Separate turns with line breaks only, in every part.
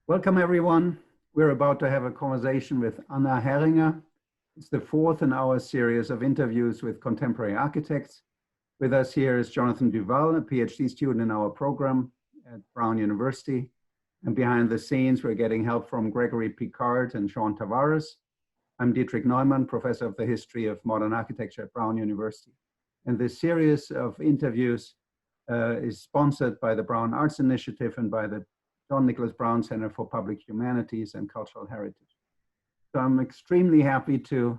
Welcome, everyone. We're about to have a conversation with Anna Heringer. It's the fourth in our series of interviews with contemporary architects. With us here is Jonathan Duval, a PhD student in our program at Brown University. And behind the scenes, we're getting help from Gregory Picard and Sean Tavares. I'm Dietrich Neumann, professor of the history of modern architecture at Brown University. And this series of interviews is sponsored by the Brown Arts Initiative and by the John Nicholas Brown Center for Public Humanities and Cultural Heritage. So I'm extremely happy to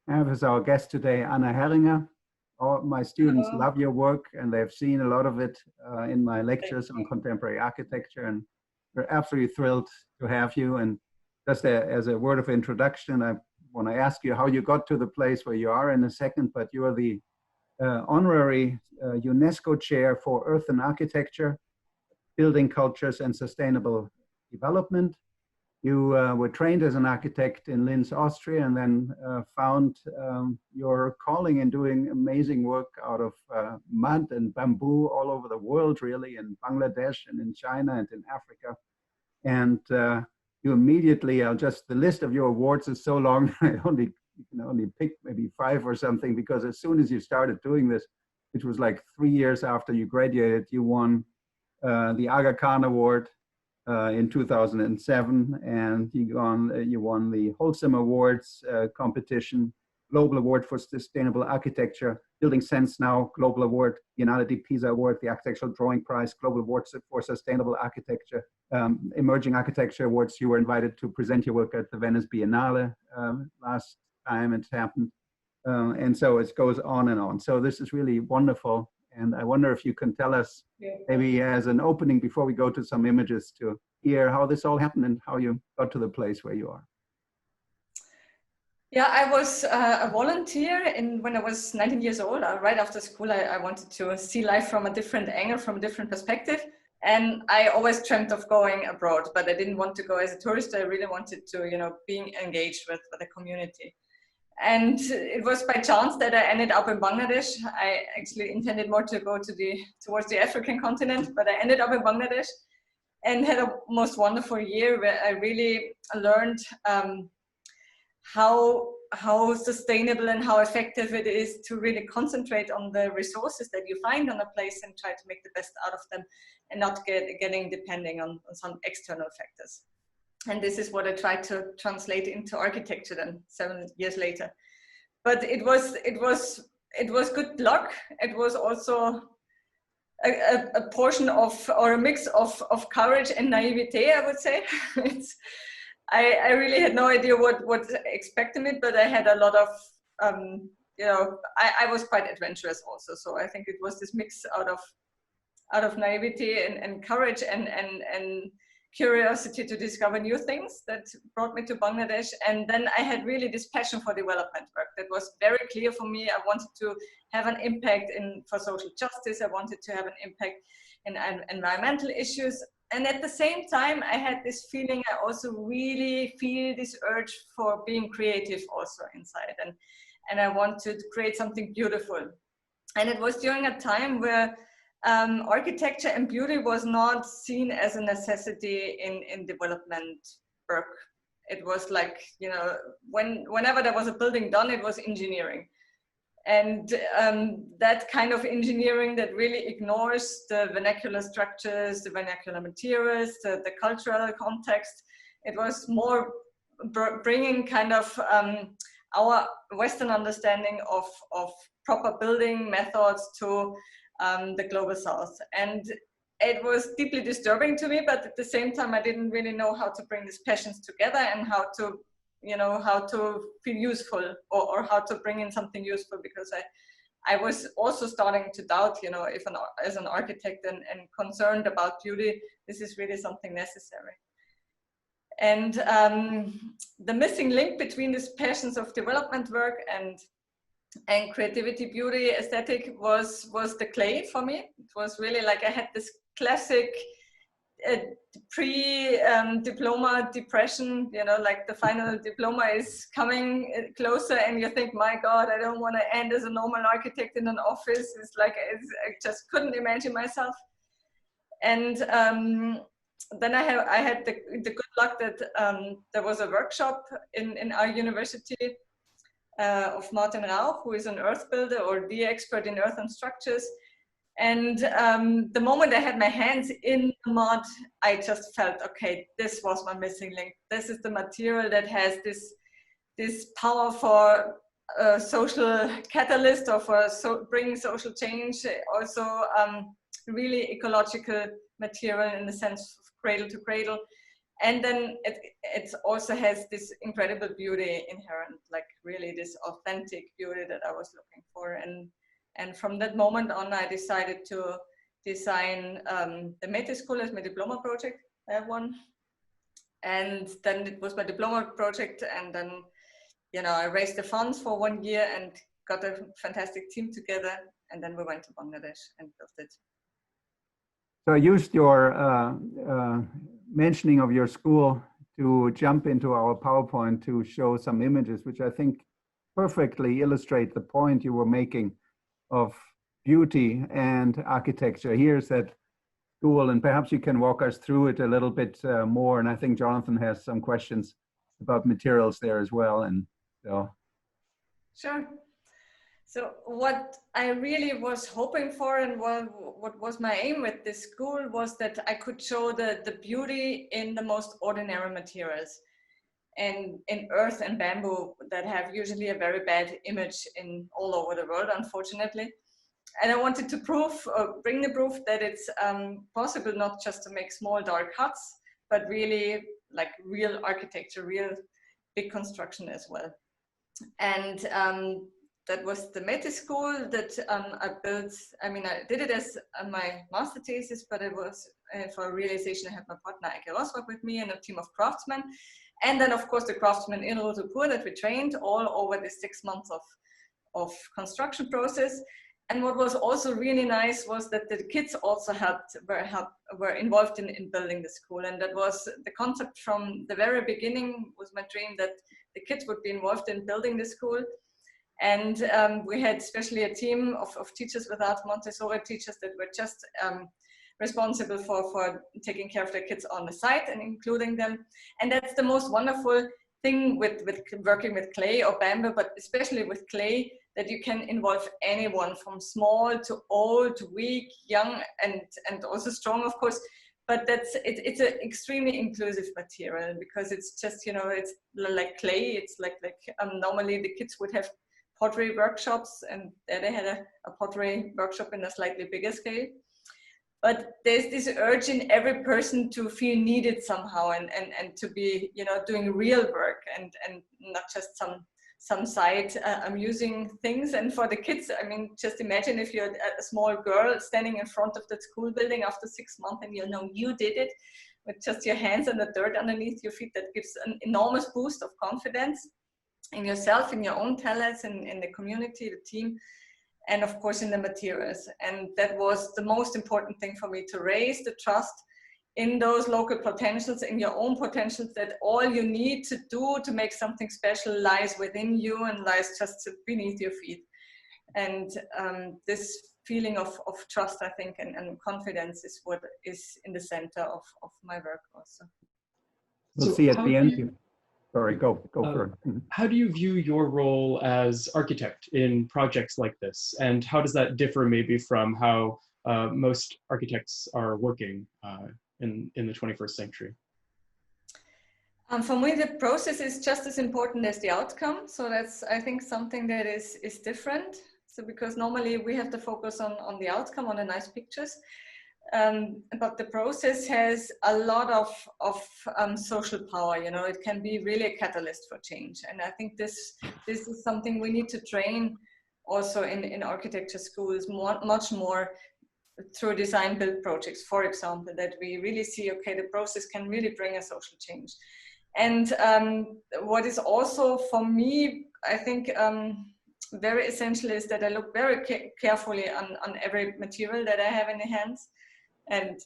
have as our guest today, Anna Heringer. All my students love your work and they've seen a lot of it in my lectures on contemporary architecture, and we're absolutely thrilled to have you. And just as a word of introduction, I want to ask you how you got to the place where you are in a second, but you are the honorary UNESCO chair for Earthen architecture, building cultures and sustainable development. You were trained as an architect in Linz, Austria, and then found your calling in doing amazing work out of mud and bamboo all over the world, really, in Bangladesh and in China and in Africa. And you immediately, just the list of your awards is so long, you can only pick maybe 5 or something, because as soon as you started doing this, which was like 3 years after you graduated, you won the Aga Khan Award in 2007, and you won the Wholesome Awards competition, Global Award for Sustainable Architecture, Building Sense Now, Global Award, Biennale Pisa Award, the Architectural Drawing Prize, Global Award for Sustainable Architecture, Emerging Architecture Awards. You were invited to present your work at the Venice Biennale last time it happened. And so it goes on and on. So this is really wonderful. And I wonder if you can tell us, maybe as an opening before we go to some images, to hear how this all happened and how you got to the place where you are.
Yeah, I was a volunteer when I was 19 years old. Right after school, I wanted to see life from a different angle, from a different perspective. And I always dreamt of going abroad, but I didn't want to go as a tourist. I really wanted to, being engaged with the community. And it was by chance that I ended up in Bangladesh. I actually intended more to go towards the African continent, but I ended up in Bangladesh and had a most wonderful year where I really learned how sustainable and how effective it is to really concentrate on the resources that you find on a place and try to make the best out of them, and not getting depending on some external factors. And this is what I tried to translate into architecture then 7 years later. But it was good luck. It was also a portion of, or a mix of courage and naivete, I would say. I really had no idea what expected me, but I had a lot of, I was quite adventurous also. So I think it was this mix out of naivety and courage and curiosity to discover new things that brought me to Bangladesh. And then I had really this passion for development work that was very clear for me. I wanted to have an impact for social justice. I wanted to have an impact in environmental issues. And at the same time, I had this feeling, I also really feel this urge for being creative also inside. And I want to create something beautiful. And it was during a time where architecture and beauty was not seen as a necessity in development work. It was like, whenever there was a building done, it was engineering. And that kind of engineering that really ignores the vernacular structures, the vernacular materials, the cultural context. It was more bringing kind of our Western understanding of proper building methods to the global South. And it was deeply disturbing to me, but at the same time, I didn't really know how to bring these passions together and how to feel useful or how to bring in something useful, because I was also starting to doubt, if as an architect and concerned about beauty, this is really something necessary. And the missing link between these passions of development work and creativity, beauty, aesthetic was the clay for me. It was really like I had this classic pre-diploma depression, like the final diploma is coming closer and you think, my God, I don't want to end as a normal architect in an office. It's like, I just couldn't imagine myself. And then I had the good luck that there was a workshop in our university of Martin Rauch, who is an earth builder or the expert in earthen structures. And the moment I had my hands in the mud, I just felt, okay, this was my missing link. This is the material that has this power for a social catalyst or for bringing social change, also really ecological material in the sense of cradle to cradle. And then it also has this incredible beauty inherent, like really this authentic beauty that I was looking for. And from that moment on, I decided to design the Métis School as my diploma project. I have one. And then it was my diploma project. And then, you know, I raised the funds for 1 year and got a fantastic team together. And then we went to Bangladesh and built it.
So I used your mentioning of your school to jump into our PowerPoint to show some images, which I think perfectly illustrate the point you were making of beauty and architecture. Here's that school, and perhaps you can walk us through it a little bit more. And I think Jonathan has some questions about materials there as well. And so.
Sure. So what I really was hoping for and what was my aim with this school was that I could show the beauty in the most ordinary materials and in earth and bamboo that have usually a very bad image in all over the world, unfortunately. And I wanted to bring the proof that it's possible not just to make small dark huts, but really like real architecture, real big construction as well. And that was the Métis School that I built. I mean, I did it as my master thesis, but it was for realization. I had my partner Eike Roswak with me and a team of craftsmen. And then, of course, the craftsmen in Rotopur that we trained all over the 6 months of construction process. And what was also really nice was that the kids also were involved in building the school. And that was the concept from the very beginning. Was my dream that the kids would be involved in building the school. And we had especially a team of teachers without Montessori teachers that were just responsible for taking care of their kids on the site and including them. And that's the most wonderful thing with working with clay or bamboo, but especially with clay, that you can involve anyone from small to old, weak, young, and also strong, of course. But it's an extremely inclusive material because it's just, you know, it's like clay. It's like normally the kids would have pottery workshops, and there they had a pottery workshop in a slightly bigger scale. But there's this urge in every person to feel needed somehow and to be, you know, doing real work and not just some side amusing things. And for the kids, I mean, just imagine if you're a small girl standing in front of that school building after 6 months and you know you did it with just your hands and the dirt underneath your feet. That gives an enormous boost of confidence in yourself, in your own talents, in the community, the team, and of course in the materials. And that was the most important thing for me, to raise the trust in those local potentials, in your own potentials, that all you need to do to make something special lies within you and lies just beneath your feet. And this feeling of trust, I think, and confidence is what is in the center of my work also.
We'll see at the end. Sorry, go for it.
How do you view your role as architect in projects like this? And how does that differ maybe from how most architects are working in the 21st century?
For me, the process is just as important as the outcome. So that's, I think, something that is different. So because normally we have to focus on the outcome, on the nice pictures. But the process has a lot of social power. You know, it can be really a catalyst for change. And I think this is something we need to train also in architecture schools much more through design build projects, for example, that we really see, okay, the process can really bring a social change. And what is also for me, I think, very essential is that I look very carefully on every material that I have in the hands, and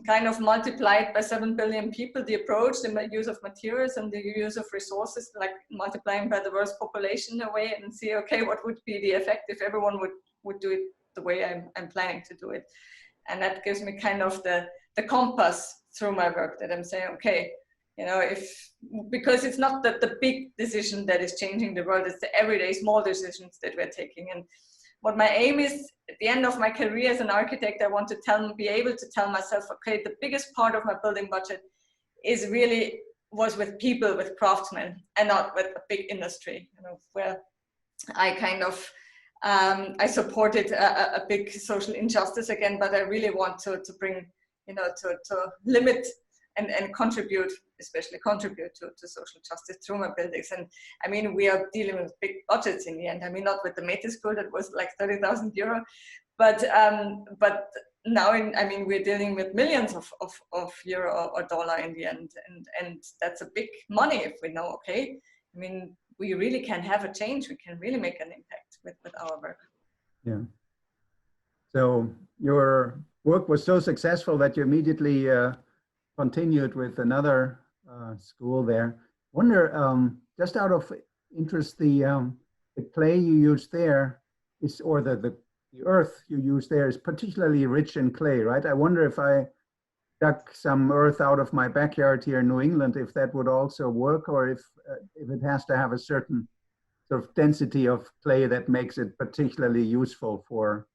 kind of multiplied by 7 billion people, the approach, the use of materials and the use of resources, like multiplying by the world's population in a way, and see, okay, what would be the effect if everyone would do it the way I'm planning to do it. And that gives me kind of the the compass through my work, that I'm saying, okay, you know, because it's not the big decision that is changing the world, it's the everyday small decisions that we're taking. And what my aim is, at the end of my career as an architect, I want to be able to tell myself, okay, the biggest part of my building budget was with people, with craftsmen, and not with a big industry, you know, where I kind of, I supported a big social injustice again, but I really want to bring, you know, to limit and contribute, especially contribute to social justice through my buildings. And I mean, we are dealing with big budgets in the end. I mean, not with the Métis school that was like 30,000 euro, but now I mean, we're dealing with millions of euro or dollar in the end, and that's a big money if we know, okay, I mean, we really can have a change. We can really make an impact with our work.
Yeah. So your work was so successful that you immediately continued with another school there. Wonder, just out of interest, the clay you used there is, or the earth you used there is particularly rich in clay, right? I wonder if I dug some earth out of my backyard here in New England, if that would also work, or if it has to have a certain sort of density of clay that makes it particularly useful for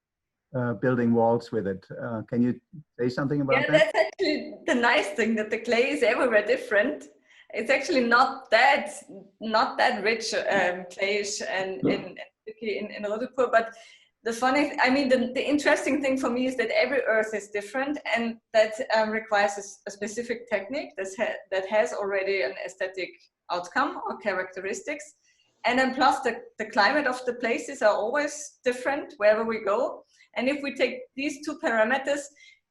building walls with it. Can you say something about that?
Yeah, that's actually the nice thing, that the clay is everywhere different. It's actually not that rich clayish and in Rotepur, but the funny, I mean, the interesting thing for me is that every earth is different, and that requires a specific technique that has already an aesthetic outcome or characteristics. And then plus the climate of the places are always different wherever we go. And if we take these two parameters,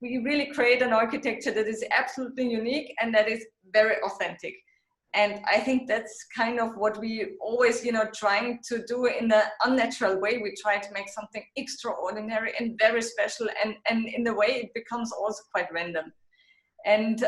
we really create an architecture that is absolutely unique and that is very authentic. And I think that's kind of what we always, you know, trying to do in an unnatural way. We try to make something extraordinary and very special, and in a way it becomes also quite random. And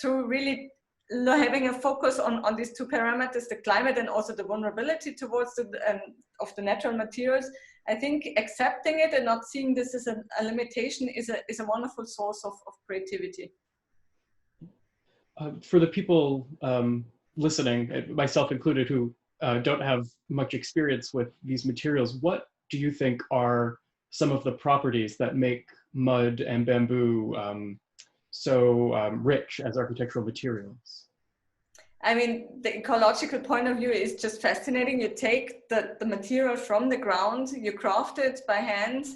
through really having a focus on these two parameters, the climate and also the vulnerability towards of the natural materials, I think accepting it and not seeing this as a limitation is a wonderful source of creativity.
For the people listening, myself included, who don't have much experience with these materials, what do you think are some of the properties that make mud and bamboo so rich as architectural materials?
I mean, the ecological point of view is just fascinating. You take the material from the ground, you craft it by hand.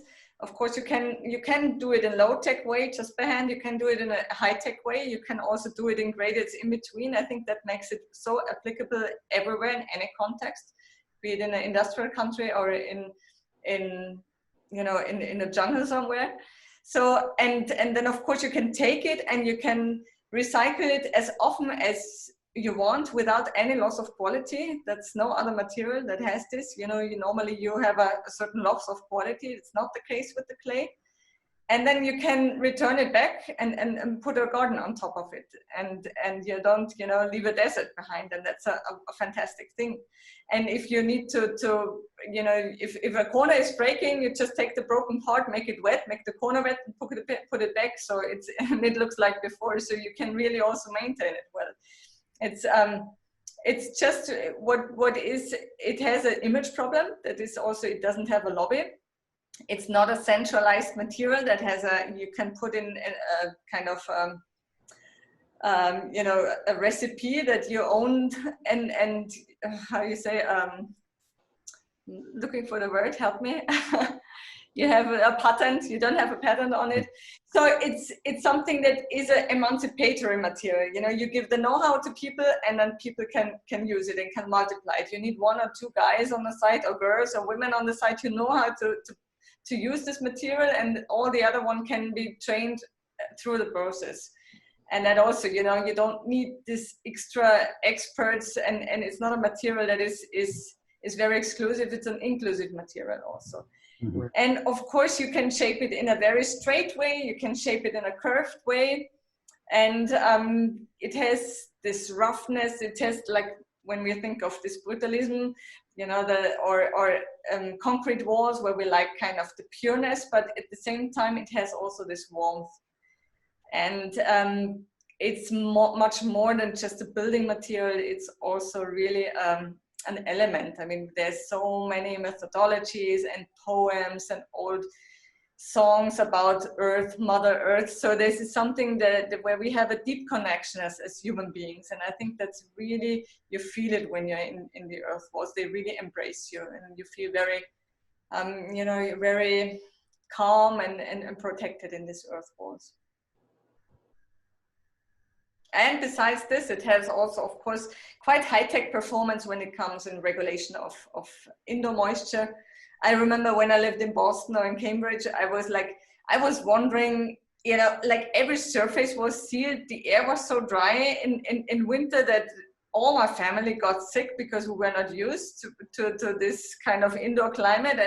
Of course, you can do it in low-tech way, just by hand. You can do it in a high-tech way. You can also do it in grades in between. I think that makes it so applicable everywhere in any context, be it in an industrial country or in a jungle somewhere. So and then of course you can take it and you can recycle it as often as you want without any loss of quality. That's no other material that has this. You know, normally you have a certain loss of quality. It's not the case with the clay. And then you can return it back and put a garden on top of it. And you don't, you know, leave a desert behind. And that's a fantastic thing. And if you need to you know, if a corner is breaking, you just take the broken part, make it wet, make the corner wet, and put it back so it looks like before. So you can really also maintain it well. It's just what is, it has an image problem that is also, it doesn't have a lobby. It's not a centralized material that has you can put in a kind of, you know, a recipe that you own and how you say, looking for the word, help me. You have a patent, you don't have a patent on it. So it's something that is an emancipatory material. You know, you give the know-how to people and then people can use it and can multiply it. You need one or two guys on the site, or girls or women on the site who know how to use this material, and all the other one can be trained through the process. And that also, you know, you don't need this extra experts, and it's not a material that is very exclusive. It's an inclusive material also. Mm-hmm. And of course you can shape it in a very straight way, you can shape it in a curved way, and it has this roughness. It has, like, when we think of this brutalism, you know, or concrete walls where we like kind of the pureness, but at the same time it has also this warmth. And it's much more than just a building material. It's also really an element. I mean, there's so many methodologies and poems and old songs about Earth, Mother Earth. So this is something that where we have a deep connection as human beings. And I think that's really, you feel it when you're in the earth walls. They really embrace you, and you feel very, you know, you're very calm and protected in these earth walls. And besides this, it has also, of course, quite high-tech performance when it comes in regulation of indoor moisture. I remember when I lived in Boston or in Cambridge, I was wondering, you know, like every surface was sealed. The air was so dry in winter that all my family got sick because we were not used to this kind of indoor climate.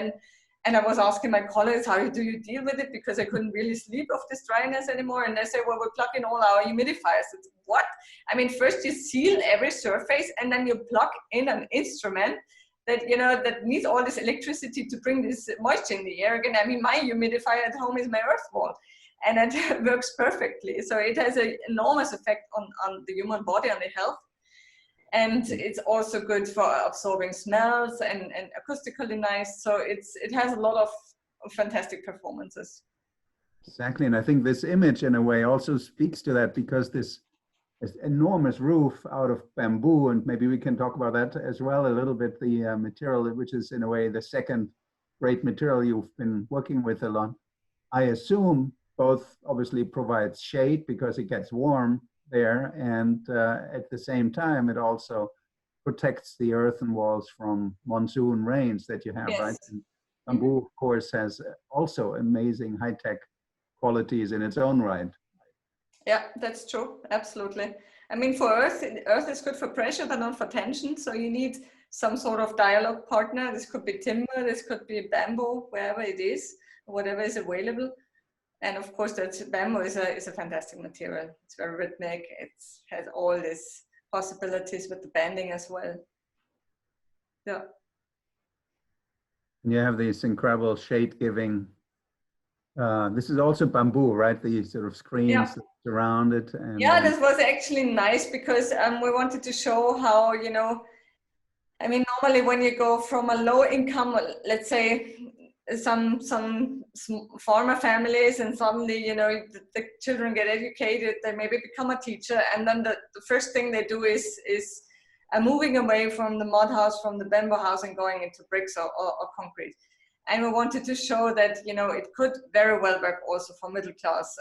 And I was asking my colleagues, how do you deal with it? Because I couldn't really sleep of this dryness anymore. And they said, well, we plug in all our humidifiers. It's, what? I mean, first you seal every surface and then you plug in an instrument that, you know, that needs all this electricity to bring this moisture in the air. Again, I mean, my humidifier at home is my earth wall, and it works perfectly. So it has an enormous effect on the human body, on the health. And it's also good for absorbing smells and acoustically nice. So it has a lot of fantastic performances.
Exactly, and I think this image in a way also speaks to that, because this enormous roof out of bamboo, and maybe we can talk about that as well a little bit, the material, which is in a way the second great material you've been working with a lot. I assume both obviously provides shade because it gets warm there, and at the same time it also protects the earthen walls from monsoon rains that you have, yes. Right? And bamboo, of course, has also amazing high-tech qualities in its own right.
Yeah, that's true. Absolutely. I mean, for earth is good for pressure, but not for tension. So you need some sort of dialogue partner. This could be timber, this could be bamboo, wherever it is, whatever is available. And of course, that bamboo is a fantastic material. It's very rhythmic. It has all these possibilities with the bending as well. Yeah.
You have these incredible shade-giving. This is also bamboo, right? The sort of screens, yeah, that surround it. And
yeah, this was actually nice because we wanted to show how, you know, I mean, normally when you go from a low income, let's say some farmer families, and suddenly, you know, the children get educated, they maybe become a teacher, and then the first thing they do is moving away from the mud house, from the bamboo house, and going into bricks or concrete. And we wanted to show that, you know, it could very well work also for middle class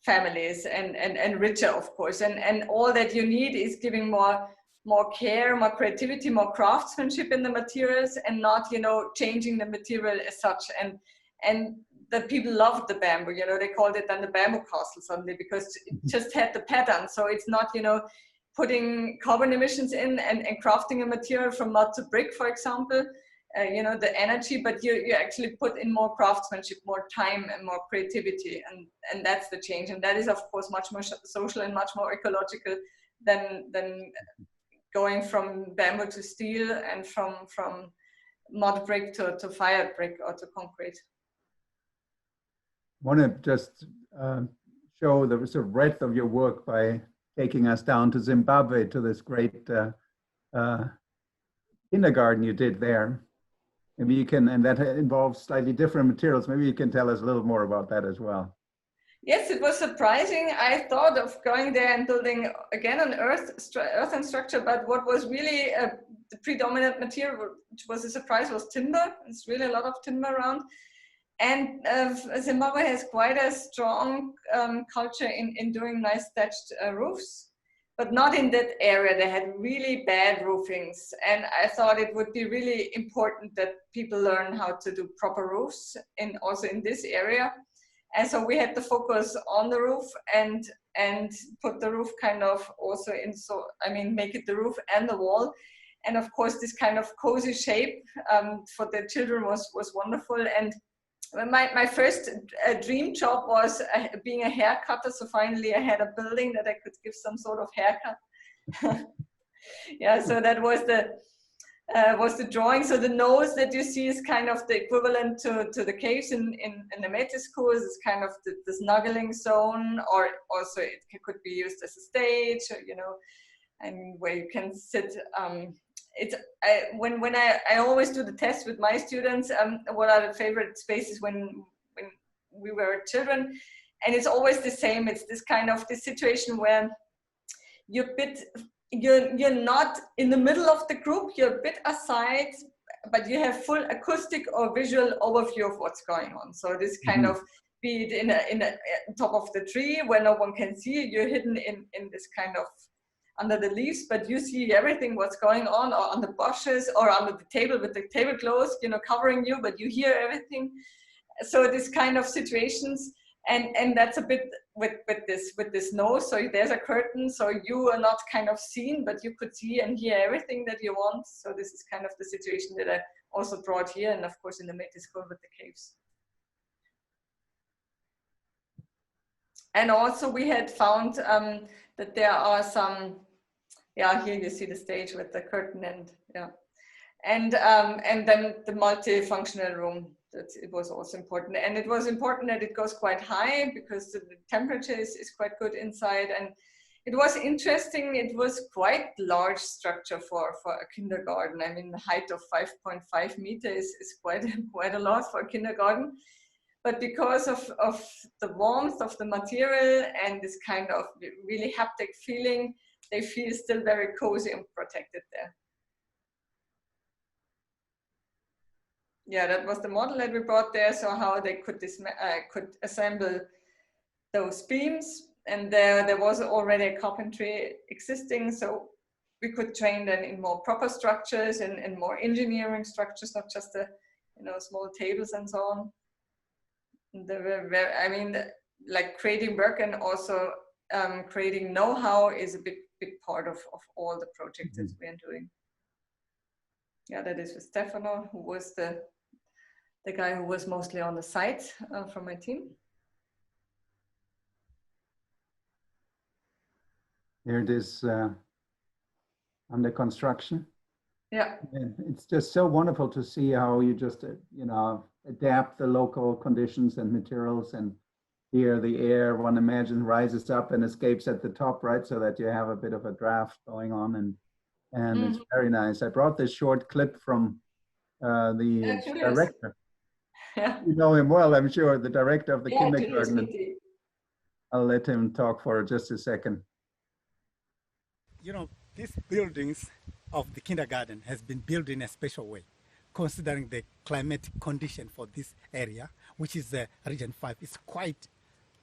families and richer, of course. And all that you need is giving more care, more creativity, more craftsmanship in the materials, and not, you know, changing the material as such. And the people loved the bamboo, you know, they called it then the bamboo castle suddenly, because it just had the pattern. So it's not, you know, putting carbon emissions in and crafting a material from mud to brick, for example, you know, the energy, but you actually put in more craftsmanship, more time and more creativity. And that's the change. And that is, of course, much more social and much more ecological than going from bamboo to steel and from mud brick to fired brick or to concrete.
I want to just show the sort of breadth of your work by taking us down to Zimbabwe, to this great kindergarten you did there. Maybe you can, and that involves slightly different materials. Maybe you can tell us a little more about that as well.
Yes, it was surprising. I thought of going there and building again an earthen structure, but what was really the predominant material, which was a surprise, was timber. It's really a lot of timber around. And Zimbabwe has quite a strong culture in doing nice thatched roofs, but not in that area. They had really bad roofings. And I thought it would be really important that people learn how to do proper roofs also in this area. And so we had to focus on the roof and put the roof kind of also in, so I mean, make it the roof and the wall. And of course, this kind of cozy shape for the children was wonderful. And my first dream job was being a hair cutter. So finally I had a building that I could give some sort of haircut. Yeah, so that was was the drawing. So the nose that you see is kind of the equivalent to the caves in the Métis schools. It's kind of the snuggling zone, or also it could be used as a stage, you know, and where you can sit. When I always do the test with my students, what are the favorite spaces when we were children, and it's always the same. It's this kind of this situation where you're not in the middle of the group, you're a bit aside, but you have full acoustic or visual overview of what's going on. So this kind of, be it in a top of the tree where no one can see you, you're hidden in this kind of under the leaves, but you see everything what's going on, or on the bushes, or under the table with the tablecloths, you know, covering you, but you hear everything. So this kind of situations, and that's a bit with this nose. So there's a curtain, so you are not kind of seen, but you could see and hear everything that you want. So this is kind of the situation that I also brought here, and of course in the Métis school with the caves. And also we had found that there are some, yeah, here you see the stage with the curtain, and yeah, and then the multifunctional room. That it was also important, and it was important that it goes quite high because the temperature is quite good inside, and it was interesting. It was quite large structure for a kindergarten. I mean, the height of 5.5 meters is quite a lot for a kindergarten. But because of the warmth of the material and this kind of really haptic feeling, they feel still very cozy and protected there. Yeah, that was the model that we brought there. So how they could assemble those beams, and there was already a carpentry existing, so we could train them in more proper structures and more engineering structures, not just the, you know, small tables and so on. And they were very, I mean, like creating work and also creating know-how is a big part of all the projects that we are doing. Yeah, that is with Stefano, who was the guy who was mostly on the site from my team.
Here it is under construction.
Yeah.
And it's just so wonderful to see how you just, you know, adapt the local conditions and materials, and here the air, one imagines, rises up and escapes at the top, right? So that you have a bit of a draft going on, and it's very nice. I brought this short clip from the director.
Yeah.
You know him well, I'm sure, the director of the kindergarten. I'll let him talk for just a second.
You know, these buildings of the kindergarten has been built in a special way, considering the climatic condition for this area, which is region 5. It's quite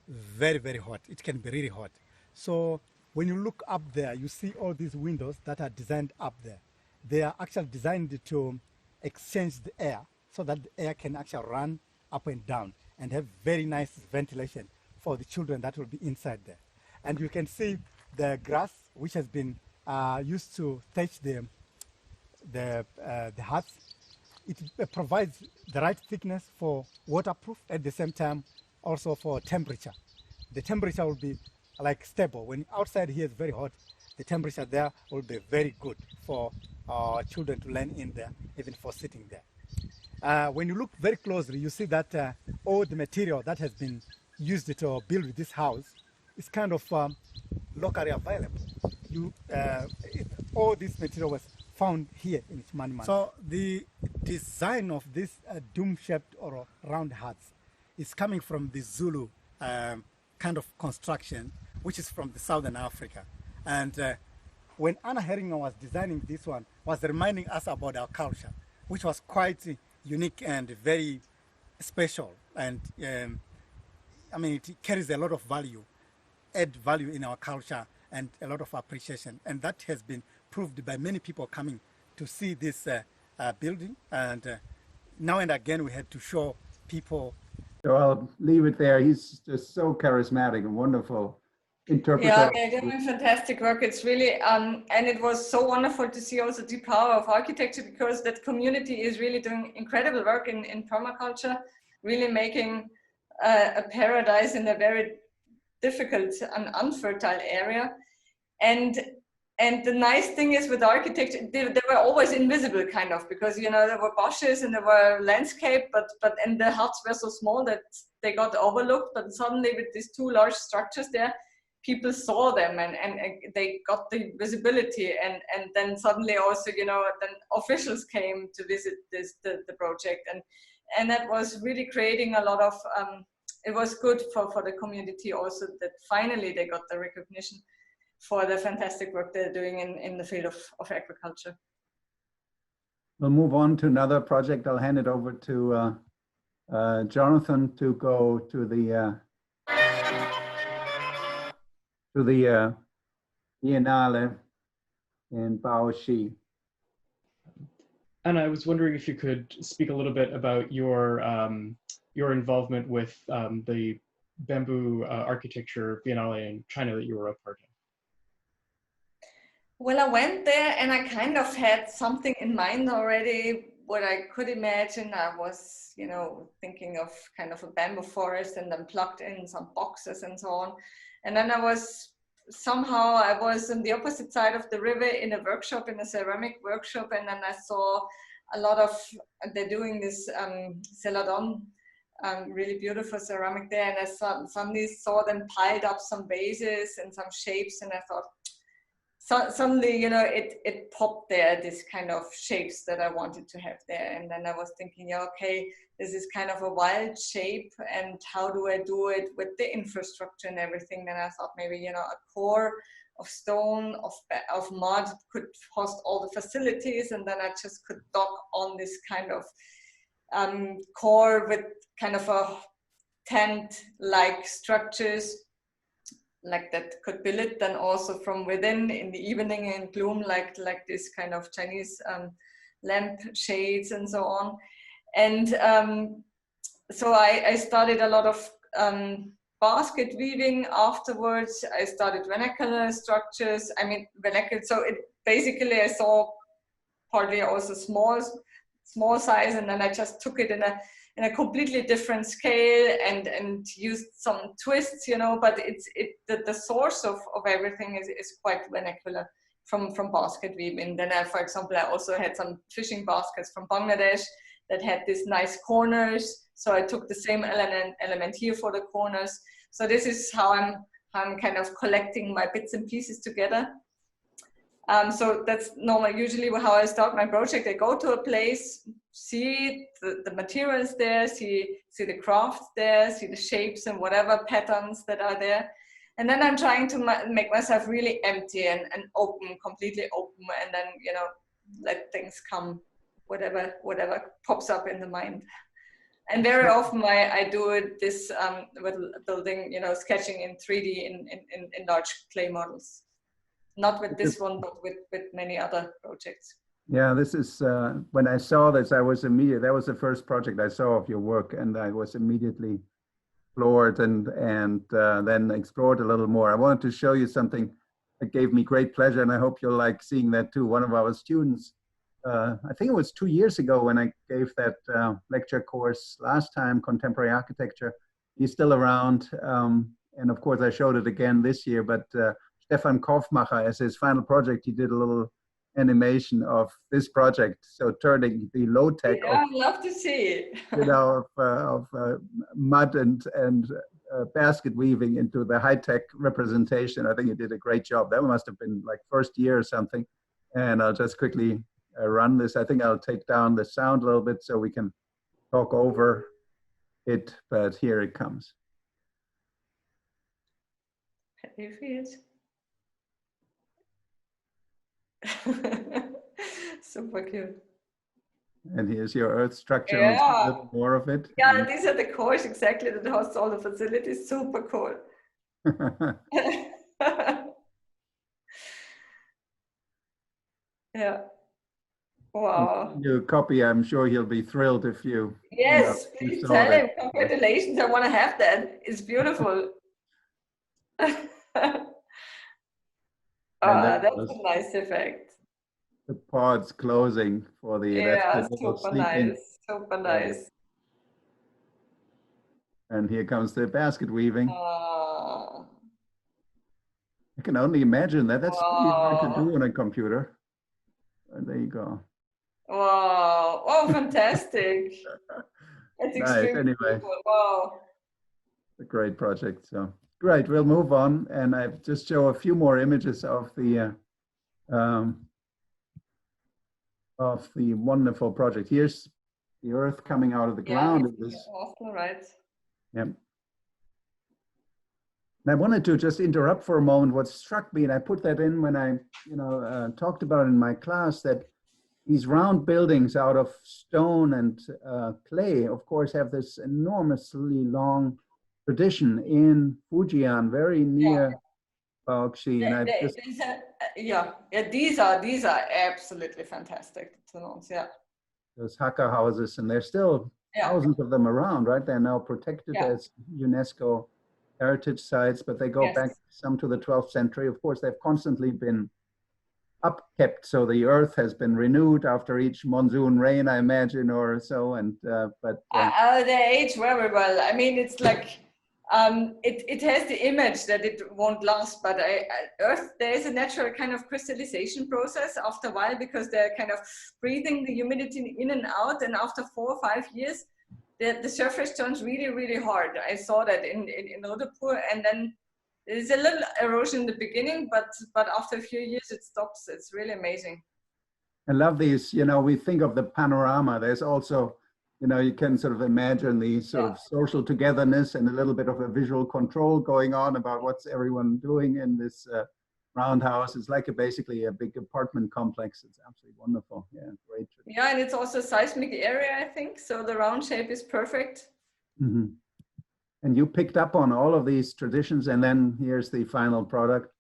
very, very hot. It can be really hot. So when you look up there, you see all these windows that are designed up there. They are actually designed to exchange the air so that the air can actually run up and down and have very nice ventilation for the children that will be inside there. And you can see the grass, which has been used to thatch the huts. It provides the right thickness for waterproof, at the same time also for temperature. The temperature will be like stable. When outside here is very hot, the temperature there will be very good for children to learn in there, even for sitting there. When you look very closely, you see that all the material that has been used to build this house is kind of locally available. All this material was found here in Manman. So the design of this dome-shaped or round huts is coming from the Zulu kind of construction, which is from the Southern Africa. And when Anna Heringer was designing this one, was reminding us about our culture, which was quite unique and very special. And I mean, it carries a lot of value, add value in our culture and a lot of appreciation. And that has been proved by many people coming to see this building. And now and again, we had to show people.
So I'll leave it there. He's just so charismatic and wonderful interpreter.
Yeah, they're doing fantastic work. It's really, and it was so wonderful to see also the power of architecture, because that community is really doing incredible work in permaculture, really making a paradise in a very difficult and unfertile area. And And the nice thing is with architecture, they were always invisible kind of, because, you know, there were bushes and there were landscape, but and the huts were so small that they got overlooked. But suddenly with these two large structures there, people saw them and they got the visibility. And then suddenly also, you know, then officials came to visit the project. And that was really creating a lot of, it was good for the community also, that finally they got the recognition for the fantastic work they're doing in the field of agriculture.
We'll move on to another project. I'll hand it over to Jonathan to go to the Biennale in Baoshi.
And I was wondering if you could speak a little bit about your involvement with the bamboo architecture Biennale in China that you were a part of.
Well, I went there and I kind of had something in mind already, what I could imagine. I was, you know, thinking of kind of a bamboo forest and then plugged in some boxes and so on. And then I was on the opposite side of the river in a workshop, in a ceramic workshop. And then I saw a lot of, they're doing this celadon, really beautiful ceramic there. And I suddenly saw them piled up some vases and some shapes. And I thought, suddenly, you know, it popped there, this kind of shapes that I wanted to have there. And then I was thinking, yeah, okay, this is kind of a wild shape, and how do I do it with the infrastructure and everything? Then I thought maybe, you know, a core of stone, of mud could host all the facilities, and then I just could dock on this kind of core with kind of a tent-like structures, like that could be lit then also from within in the evening in gloom, like this kind of Chinese lamp shades and so on. And so I started a lot of basket weaving afterwards. I started vernacular structures. I mean, vernacular, so it basically I saw partly also small size, and then I just took it in a completely different scale and used some twists, you know, but the source of everything is quite vernacular from basket weaving. Then for example, I also had some fishing baskets from Bangladesh that had these nice corners. So I took the same element here for the corners. So this is how I'm kind of collecting my bits and pieces together. So that's usually how I start my project. I go to a place, see the materials there, see the crafts there, see the shapes and whatever patterns that are there. And then I'm trying to make myself really empty and open, completely open, and then, you know, let things come, whatever pops up in the mind. And very often I do this with building, you know, sketching in 3D in large clay models. Not with this one, but with many other projects.
Yeah, this is, when I saw this, that was the first project I saw of your work, and I was immediately floored and then explored a little more. I wanted to show you something that gave me great pleasure, and I hope you'll like seeing that too. One of our students, I think it was 2 years ago when I gave that lecture course last time, Contemporary Architecture. He's still around, and of course I showed it again this year, but Stefan Kaufmacher, as his final project, he did a little animation of this project. So turning the low tech,
yeah, I'd love to see,
you know, of mud and basket weaving into the high tech representation. I think he did a great job. That must have been like first year or something. And I'll just quickly run this. I think I'll take down the sound a little bit so we can talk over it. But here it comes.
You see it? Super cute.
And here's your earth structure.
Yeah.
Let's see a little more of it.
Yeah, these are the cores exactly that host all the facilities. Super cool. Yeah. Wow.
Your copy, I'm sure he'll be thrilled if you.
Yes,
you
please
saw
tell
that.
him. Congratulations. I want to have that. It's beautiful. That's a nice effect.
The pods closing for the
yeah, super nice, super nice.
And here comes the basket weaving. can only imagine that. That's pretty hard to
Wow.
do on a computer. There you go.
Wow. Oh, fantastic. That's
Nice.
extremely
Anyway,
cool. Wow.
a great project. So great. We'll move on, and I just show a few more images of the wonderful project. Here's the earth coming out of the ground.
Awesome, right?
Yep. And I wanted to just interrupt for a moment. What struck me, and I put that in when I, talked about in my class, that these round buildings out of stone and clay, of course, have this enormously long tradition in Fujian, very near Baoxi. And I just
these are absolutely fantastic tunnels. Yeah.
Those Hakka houses, and there's still thousands of them around, right? They're now protected as UNESCO heritage sites, but they go back some to the 12th century. Of course, they've constantly been upkept, so the earth has been renewed after each monsoon rain, I imagine, or so. And
they age very well. I mean, it's like it has the image that it won't last, but earth, there is a natural kind of crystallization process after a while, because they're kind of breathing the humidity in and out, and after 4 or 5 years the surface turns really, really hard. I saw that in Uddaypur, and then there's a little erosion in the beginning, but after a few years it stops. It's really amazing.
I love these, we think of the panorama. There's also, you can sort of imagine the sort of social togetherness and a little bit of a visual control going on about what's everyone doing in this roundhouse. It's like basically a big apartment complex. It's absolutely wonderful. Yeah, great.
Yeah, and it's also a seismic area, I think. So the round shape is perfect.
Mm-hmm. And you picked up on all of these traditions, and then here's the final product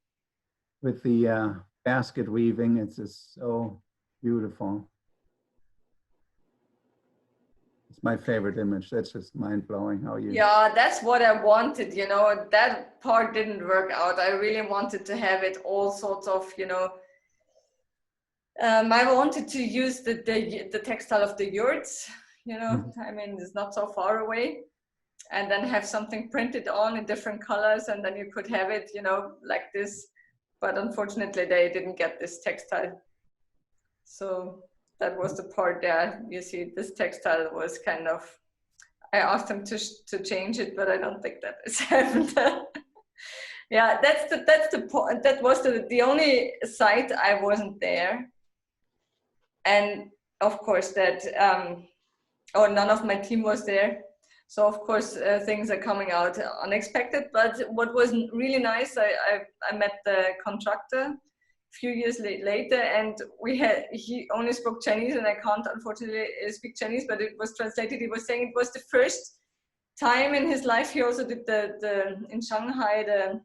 with the basket weaving. It's just so beautiful. It's my favorite image. That's just mind-blowing how you...
Yeah, that's what I wanted, that part didn't work out. I really wanted to have it all sorts of, I wanted to use the textile of the yurts, I mean, it's not so far away, and then have something printed on in different colors, and then you could have it, like this. But unfortunately, they didn't get this textile. So that was the part there. You see, this textile was kind of, I asked them to change it, but I don't think that has happened. Yeah, that's the point. That was the only site I wasn't there. And of course that, none of my team was there. So of course things are coming out unexpected, but what was really nice, I met the contractor a few years later, and he only spoke Chinese, and I can't unfortunately speak Chinese, but it was translated. He was saying it was the first time in his life. He also did in Shanghai the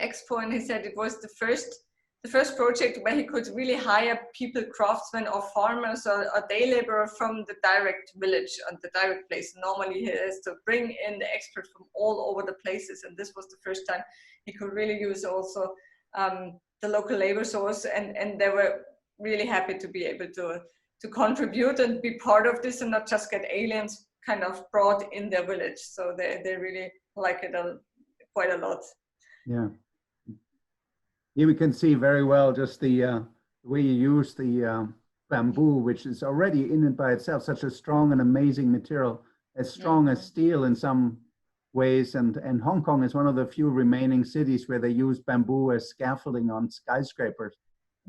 expo, and he said it was the first project where he could really hire people, craftsmen or farmers or day laborer from the direct village and the direct place. Normally he has to bring in the experts from all over the places, and this was the first time he could really use also the local labor source, and they were really happy to be able to contribute and be part of this, and not just get aliens kind of brought in their village. So they really like it quite a lot.
Yeah. Here we can see very well just the way you use the bamboo, which is already in and by itself such a strong and amazing material, as strong as steel in some ways. And Hong Kong is one of the few remaining cities where they use bamboo as scaffolding on skyscrapers.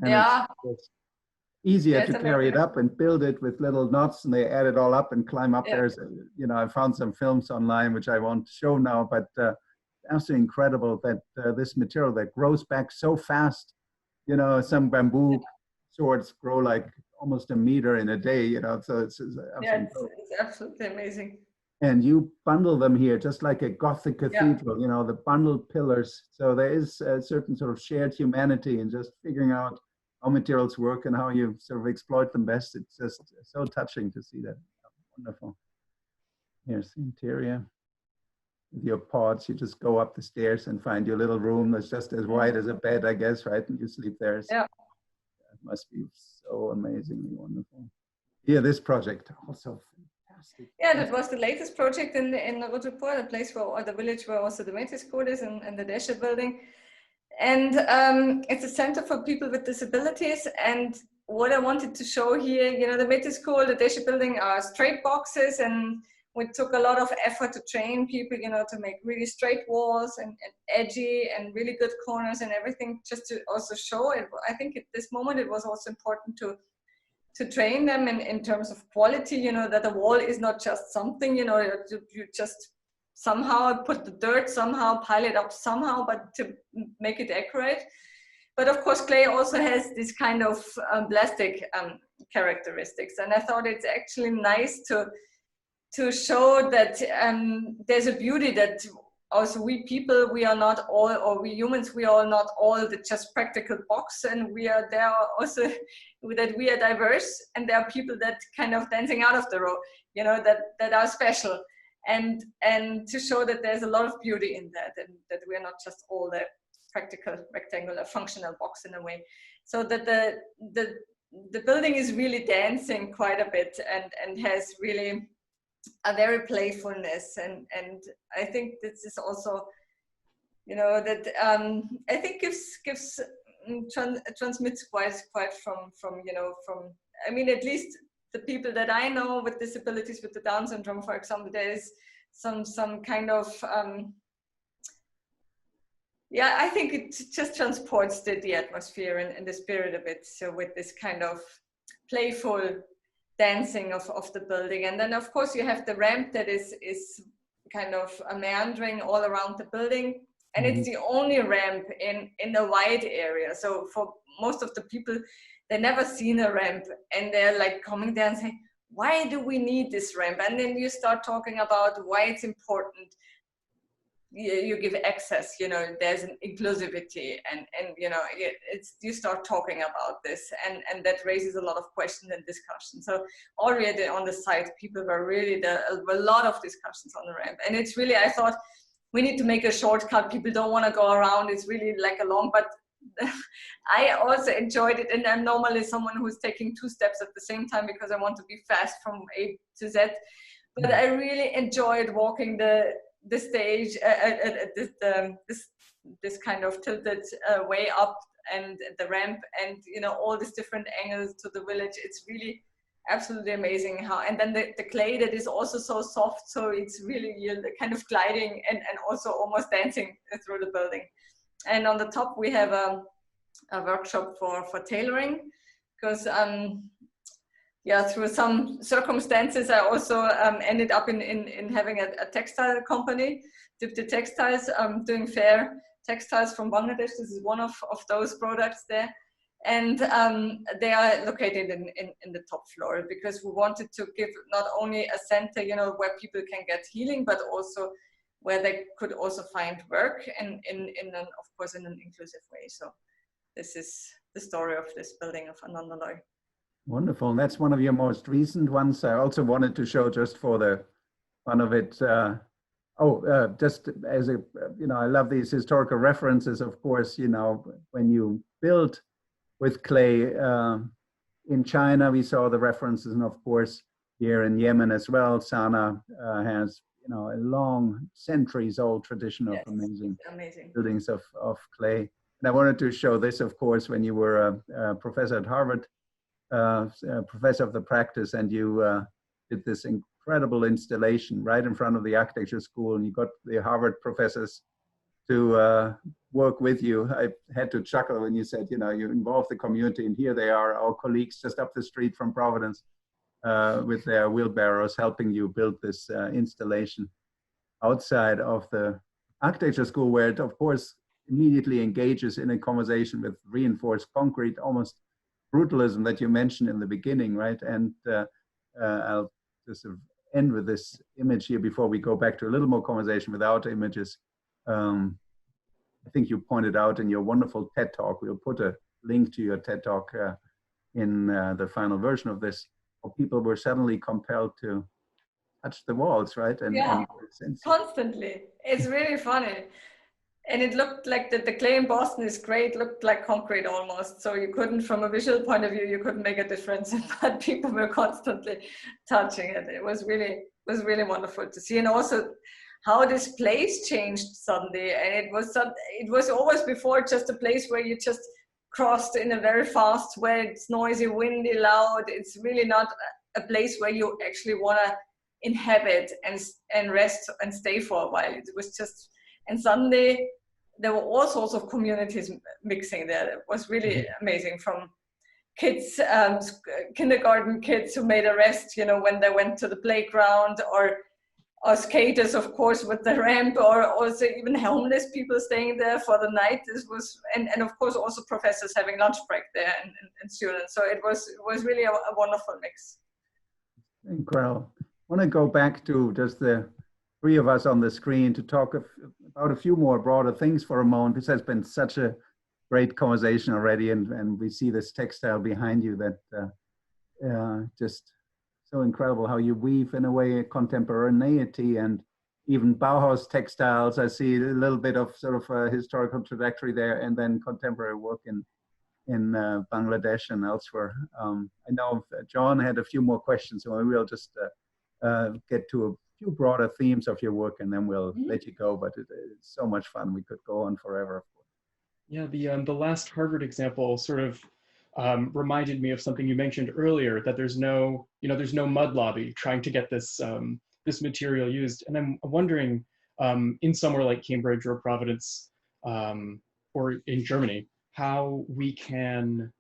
And it's easier to carry it up and build it with little knots, and they add it all up and climb up. There's, I found some films online, which I won't show now, but absolutely incredible that this material that grows back so fast, some bamboo swords grow like almost a meter in a day, so it's
absolutely amazing.
And you bundle them here just like a Gothic cathedral, the bundled pillars. So there is a certain sort of shared humanity in just figuring out how materials work and how you sort of exploit them best. It's just so touching to see that. Wonderful. Here's the interior. With your pods, you just go up the stairs and find your little room that's just as wide as a bed, I guess, right? And you sleep there. So it must be so amazingly wonderful. Yeah, this project also fantastic.
Yeah, that was the latest project in Uddaypur, the place where, or the village where also the Metis school is, and the Desha building. And it's a center for people with disabilities. And what I wanted to show here, you know, the Mitte School, the Desche building are straight boxes, and we took a lot of effort to train people, you know, to make really straight walls and edgy and really good corners and everything, just to also show it. I think at this moment it was also important to train them in terms of quality, you know, that a wall is not just something, you know, you just somehow put the dirt, somehow pile it up somehow, but to make it accurate. But of course, clay also has this kind of plastic characteristics. And I thought it's actually nice to show that there's a beauty that also we people, we are not all, or we humans, we are not all the just practical box, and there are also that we are diverse, and there are people that kind of dancing out of the row, you know, that are special, and to show that there's a lot of beauty in that, and that we are not just all the practical rectangular functional box in a way. So that the building is really dancing quite a bit, and has really a very playfulness, and I think this is also, you know, that I think transmits quite from you know, from, I mean, at least the people that I know with disabilities, with the Down syndrome, for example, there is some kind of yeah, I think it just transports the atmosphere and the spirit of it. So with this kind of playful dancing of the building. And then of course you have the ramp that is kind of meandering all around the building. And it's the only ramp in a wide area. So for most of the people, they never seen a ramp, and they're like coming there and saying, why do we need this ramp? And then you start talking about why it's important. You give access, you know, there's an inclusivity, and you know, you start talking about this, and that raises a lot of questions and discussions. So already on the site, people were really, there were a lot of discussions on the ramp, and it's really, I thought we need to make a shortcut. People don't want to go around. It's really like a long, but I also enjoyed it, and I'm normally someone who's taking 2 steps at the same time because I want to be fast from A to Z. But I really enjoyed walking the stage, this kind of tilted way up, and the ramp, and you know, all these different angles to the village. It's really absolutely amazing how, and then the clay that is also so soft, so it's really, you're kind of gliding and also almost dancing through the building. And on the top we have a workshop for tailoring, because yeah, through some circumstances, I also ended up in having a textile company, Dietrich Textiles, doing fair textiles from Bangladesh. This is one of those products there. And they are located in the top floor, because we wanted to give not only a center, you know, where people can get healing, but also where they could also find work, and of course in an inclusive way. So this is the story of this building of Anandaloy.
Wonderful. And that's one of your most recent ones. I also wanted to show, just for the fun of it, just as a, you know, I love these historical references, of course. You know, when you build with clay in China, we saw the references, and of course here in Yemen as well. Sana has, you know, a long, centuries-old tradition of amazing buildings of clay. And I wanted to show this, of course, when you were a professor at Harvard, professor of the practice, and you did this incredible installation right in front of the architecture school, and you got the Harvard professors to work with you. I had to chuckle when you said, you know, you involve the community, and here they are, our colleagues just up the street from Providence, with their wheelbarrows helping you build this installation outside of the architecture school, where it, of course, immediately engages in a conversation with reinforced concrete, almost brutalism that you mentioned in the beginning, right? And I'll just sort of end with this image here before we go back to a little more conversation without images. I think you pointed out in your wonderful TED Talk, we'll put a link to your TED Talk in the final version of this, how people were suddenly compelled to touch the walls, right? And,
yeah, constantly. It's really funny. And it looked like the clay in Boston is great, looked like concrete almost. So you couldn't, from a visual point of view, you couldn't make a difference, but people were constantly touching it. It was really wonderful to see. And also how this place changed suddenly. And it was always before just a place where you just crossed in a very fast way. It's noisy, windy, loud. It's really not a place where you actually want to inhabit and rest and stay for a while. It was just, and suddenly there were all sorts of communities mixing there. It was really amazing, from kids, kindergarten kids who made a rest, you know, when they went to the playground, or skaters, of course, with the ramp, or also even homeless people staying there for the night. This was, and of course also professors having lunch break there, and students. So it was really a wonderful mix.
Incredible. I want to go back to just the three of us on the screen to talk about a few more broader things for a moment. This has been such a great conversation already, and we see this textile behind you that just so incredible how you weave in a way contemporaneity and even Bauhaus textiles. I see a little bit of sort of a historical trajectory there, and then contemporary work in Bangladesh and elsewhere. I know John had a few more questions, so we'll just get to a few broader themes of your work, and then we'll let you go. But it's so much fun. We could go on forever.
Yeah, the last Harvard example sort of reminded me of something you mentioned earlier, that there's no mud lobby trying to get this this material used. And I'm wondering, in somewhere like Cambridge or Providence, or in Germany, how we can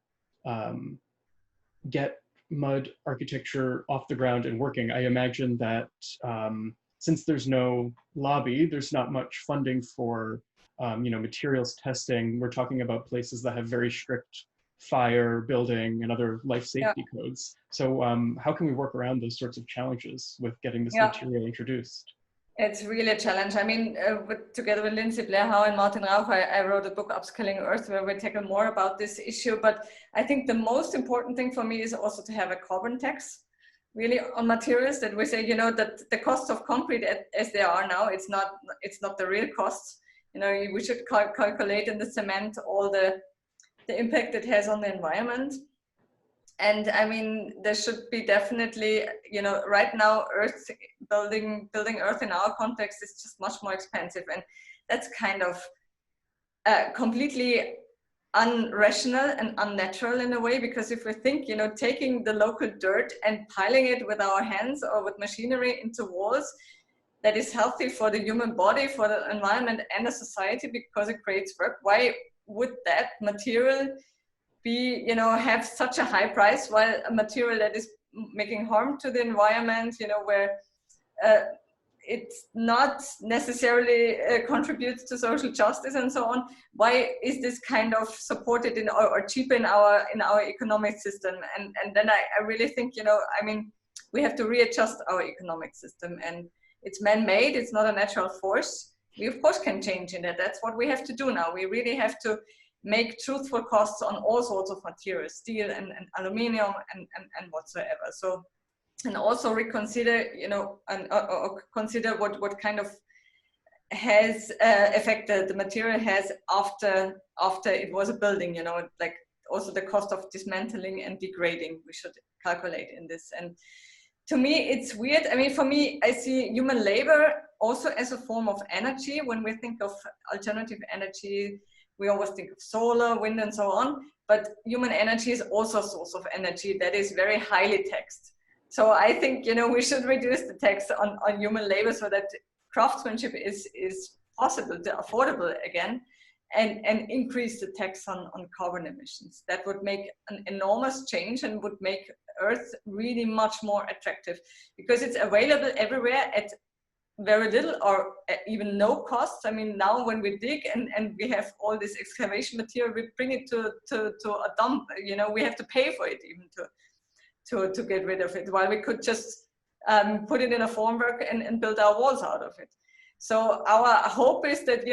get mud architecture off the ground and working. I imagine that since there's no lobby, there's not much funding for materials testing. We're talking about places that have very strict fire, building, and other life safety codes. So how can we work around those sorts of challenges with getting this material introduced?
It's really a challenge. I mean, together with Lindsay Blairhow and Martin Rauch, I wrote a book, Upscaling Earth, where we tackle more about this issue. But I think the most important thing for me is also to have a carbon tax, really, on materials, that we say, that the cost of concrete as they are now, it's not the real costs. We should calculate in the cement all the impact it has on the environment. And I mean, there should be definitely, right now, building earth in our context is just much more expensive. And that's kind of completely unrational and unnatural in a way, because if we think, taking the local dirt and piling it with our hands or with machinery into walls, that is healthy for the human body, for the environment and the society, because it creates work. Why would that material be, have such a high price, while a material that is making harm to the environment, where it's not necessarily contributes to social justice and so on? Why is this kind of supported or cheaper in our economic system? And then I really think, we have to readjust our economic system, and it's man-made. It's not a natural force. We of course can change in it. That's what we have to do now. We really have to make truthful costs on all sorts of materials, steel and aluminium and whatsoever. So, and also reconsider, or consider what kind of has effect the material has after it was a building, like also the cost of dismantling and degrading, we should calculate in this. And to me, it's weird. I mean, for me, I see human labor also as a form of energy. When we think of alternative energy, we always think of solar, wind, and so on. But human energy is also a source of energy that is very highly taxed. So I think, we should reduce the tax on human labor so that craftsmanship is possible, affordable again, and increase the tax on carbon emissions. That would make an enormous change and would make Earth really much more attractive, because it's available everywhere at very little or even no cost. I mean, now when we dig and we have all this excavation material, we bring it to a dump. We have to pay for it even to get rid of it, while we could just put it in a formwork and build our walls out of it. So our hope is that,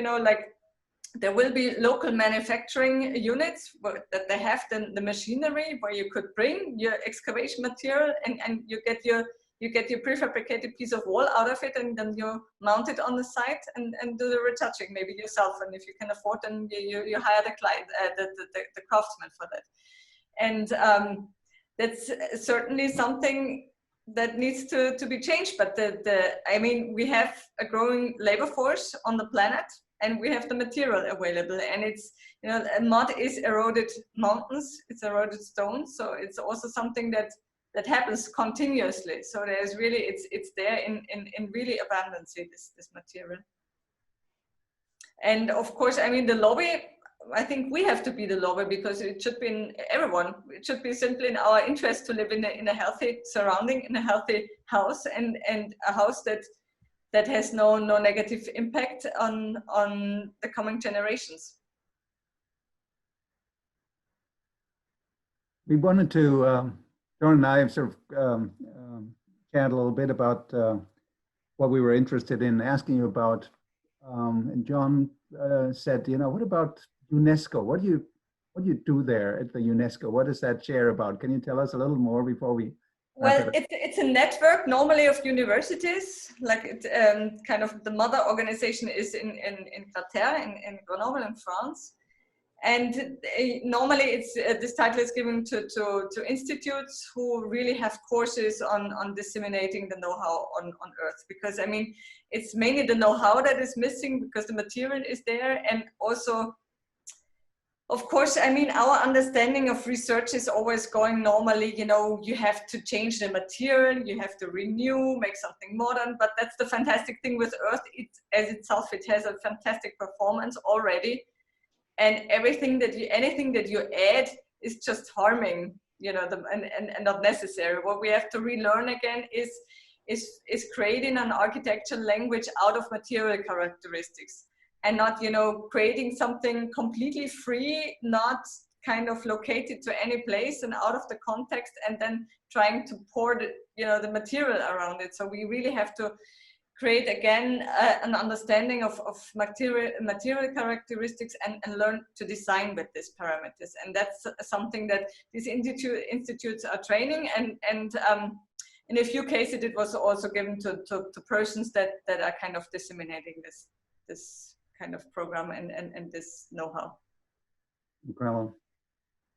there will be local manufacturing units that they have the machinery where you could bring your excavation material and you get your prefabricated piece of wall out of it, and then you mount it on the site and do the retouching maybe yourself. And if you can afford, then you hire the client, the craftsman for that. And that's certainly something that needs to be changed. But I mean, we have a growing labor force on the planet, and we have the material available, and it's, you know, mud is eroded mountains, it's eroded stones, so it's also something that happens continuously. So there's really, it's there in really abundance, this material. And of course, I mean, the lobby, I think we have to be the lobby, because it should be in everyone. It should be simply in our interest to live in a healthy surrounding, in a healthy house, and a house that has no negative impact on the coming generations.
We wanted to, John and I have sort of chat a little bit about what we were interested in asking you about. And John said, you know, what about UNESCO? What do you do there at the UNESCO? What is that chair about? Can you tell us a little more before we?
Well, it's a network normally of universities. Like kind of the mother organization is in Cratère in Grenoble in France, and normally it's this title is given to institutes who really have courses on disseminating the know-how on Earth. Because I mean, it's mainly the know-how that is missing, because the material is there, and also, of course, I mean, our understanding of research is always going normally, you know, you have to change the material, you have to renew, make something modern, but that's the fantastic thing with Earth. As itself, it has a fantastic performance already. And anything that you add is just harming, you know, and not necessary. What we have to relearn again is creating an architectural language out of material characteristics, and not, you know, creating something completely free, not kind of located to any place and out of the context, and then trying to pour the, you know, the material around it. So we really have to create again an understanding of material characteristics and learn to design with these parameters. And that's something that these institutes are training, and in a few cases it was also given to persons that are kind of disseminating this kind of program and this know-how.
Incredible.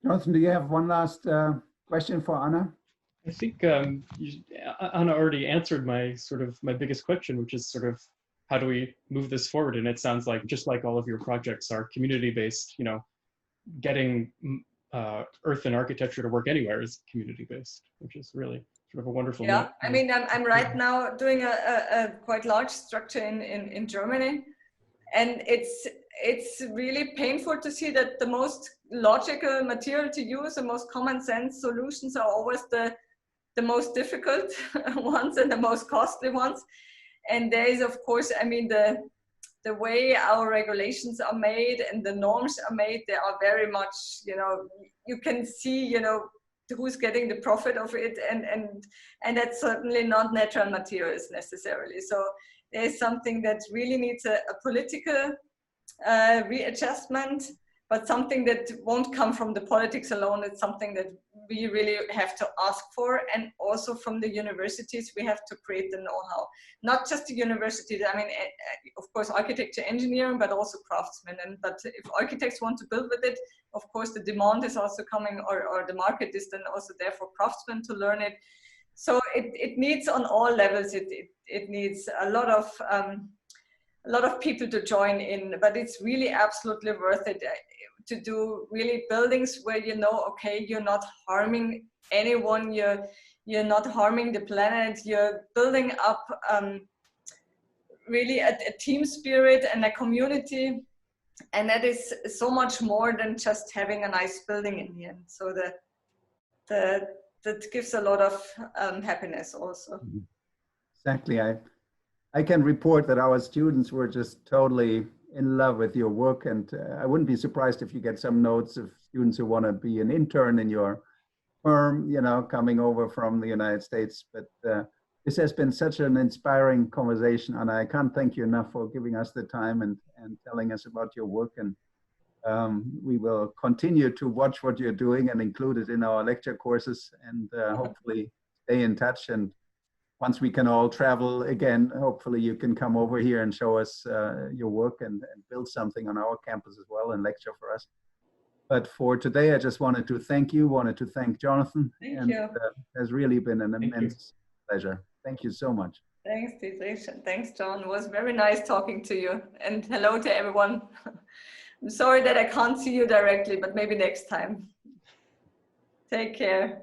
Jonathan, do you have one last question for Anna?
I think Anna already answered my biggest question, which is sort of how do we move this forward? And it sounds like, just like all of your projects are community-based, you know, getting Earthen architecture to work anywhere is community-based, which is really sort of a wonderful.
Yeah, I mean, I'm right now doing a quite large structure in Germany, and it's really painful to see that the most logical material to use, the most common sense solutions are always the most difficult ones and the most costly ones. And there is, of course, I mean, the way our regulations are made and the norms are made, they are very much, you know, you can see, you know, who's getting the profit of it, and that's certainly not natural materials necessarily. So there's something that really needs a political readjustment, but something that won't come from the politics alone. It's something that we really have to ask for, and also from the universities, we have to create the know-how. Not just the universities, I mean, of course, architecture, engineering, but also craftsmen. But if architects want to build with it, of course, the demand is also coming, or the market is then also there for craftsmen to learn it. So it needs on all levels, it needs a lot of people to join in, but it's really absolutely worth it to do really buildings where, you know, okay, you're not harming anyone, you're not harming the planet, you're building up really a team spirit and a community, and that is so much more than just having a nice building in the end. So that gives a lot of happiness also.
Exactly. I can report that our students were just totally in love with your work, and I wouldn't be surprised if you get some notes of students who want to be an intern in your firm, you know, coming over from the United States. But this has been such an inspiring conversation, and I can't thank you enough for giving us the time and telling us about your work. And we will continue to watch what you're doing and include it in our lecture courses, and hopefully stay in touch. And once we can all travel again, hopefully you can come over here and show us your work and build something on our campus as well and lecture for us. But for today, I just wanted to thank you, wanted to thank Jonathan.
Thank you.
It has really been an immense Pleasure. Thank you so much.
Thanks, Dietrich. And thanks, John. It was very nice talking to you. And hello to everyone. I'm sorry that I can't see you directly, but maybe next time. Take care.